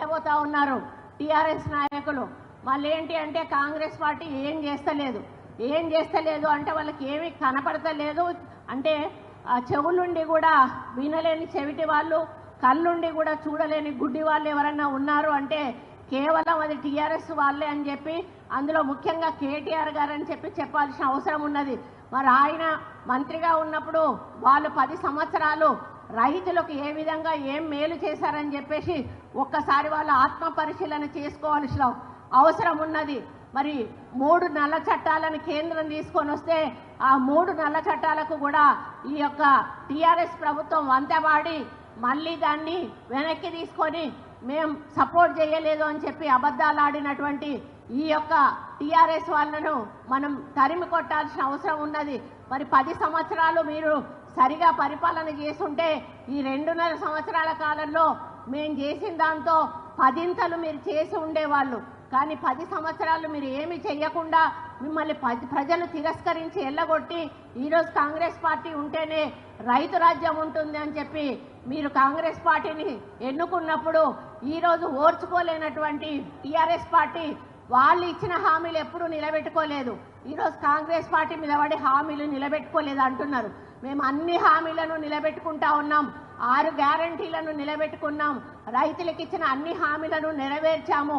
వెళ్ళబోతా ఉన్నారు టీఆర్ఎస్ నాయకులు. మళ్ళీ ఏంటి అంటే కాంగ్రెస్ పార్టీ ఏం చేస్తలేదు అంటే వాళ్ళకి ఏమీ కనపడతలేదు అంటే చెవులుండి కూడా వినలేని చెవిటి వాళ్ళు, కళ్ళుండి కూడా చూడలేని గుడ్డి వాళ్ళు ఎవరన్నా ఉన్నారు అంటే కేవలం అది టీఆర్ఎస్ వాళ్ళే అని చెప్పి, అందులో ముఖ్యంగా కేటీఆర్ గారు అని చెప్పాల్సిన అవసరం ఉన్నది. మరి ఆయన మంత్రిగా ఉన్నప్పుడు వాళ్ళు 10 సంవత్సరాలు రైతులకు ఏ విధంగా ఏం మేలు చేశారని చెప్పేసి ఒక్కసారి వాళ్ళ ఆత్మ పరిశీలన చేసుకోవాల్సిన అవసరం ఉన్నది. మరి 3 నల్ల చట్టాలను కేంద్రం తీసుకొని వస్తే ఆ 3 నల్ల చట్టాలకు కూడా ఈ యొక్క టీఆర్ఎస్ ప్రభుత్వం వంతపాడి మళ్ళీ దాన్ని వెనక్కి తీసుకొని మేము సపోర్ట్ చేయలేదు అని చెప్పి అబద్ధాలు ఆడినటువంటి ఈ యొక్క టీఆర్ఎస్ వాళ్ళను మనం తరిమి కొట్టాల్సిన అవసరం ఉన్నది. మరి 10 సంవత్సరాలు మీరు సరిగా పరిపాలన చేస్తుంటే ఈ 2.5 సంవత్సరాల కాలంలో మేము చేసిన దాంతో 10 మీరు చేసి ఉండేవాళ్ళు. కానీ 10 సంవత్సరాలు మీరు ఏమి చేయకుండా మిమ్మల్ని ప్రజలు తిరస్కరించి ఎల్లగొట్టి ఈరోజు కాంగ్రెస్ పార్టీ ఉంటేనే రైతు రాజ్యం ఉంటుంది అని చెప్పి మీరు కాంగ్రెస్ పార్టీని ఎన్నుకున్నప్పుడు ఈరోజు ఓర్చుకోలేనటువంటి టీఆర్ఎస్ పార్టీ వాళ్ళు ఇచ్చిన హామీలు ఎప్పుడూ నిలబెట్టుకోలేదు. ఈరోజు కాంగ్రెస్ పార్టీ మీద పడి హామీలు నిలబెట్టుకోలేదు అంటున్నారు. మేము అన్ని హామీలను నిలబెట్టుకుంటా ఉన్నాం. 6 గ్యారంటీలను నిలబెట్టుకున్నాం. రైతులకు ఇచ్చిన అన్ని హామీలను నెరవేర్చాము.